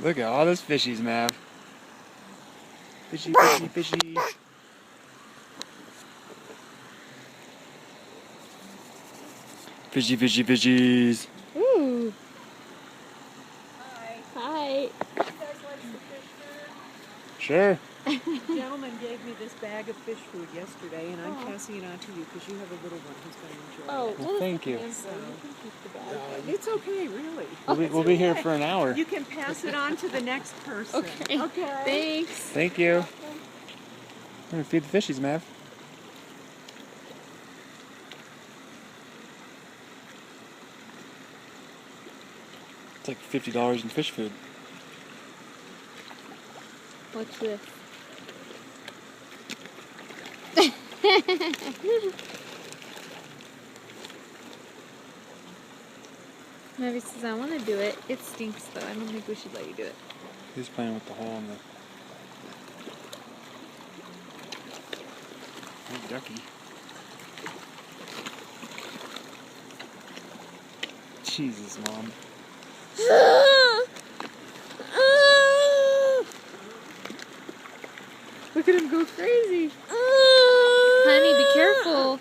Look at all those fishies, Mav. Fishy, fishy, fishy. Fishy, fishy, fishies. Ooh. Hi. Hi. You guys like some fish food? Sure. The gentleman gave me this bag of fish food yesterday, and I'm passing it on to you because you have a little one who's going to enjoy Oh, it. Well, thank you. You can keep the bag. It's okay, really. We'll be here for an hour. You can pass it on to the next person. Okay. Okay. Thanks. Thank you. I'm gonna feed the fishies, Mav. It's like $50 in fish food. What's this? Maybe says I want to do it. It stinks though. I don't think we should let you do it. He's playing with the hole in the... Oh, ducky. Jesus, Mom. Look at him go crazy. Honey, be careful.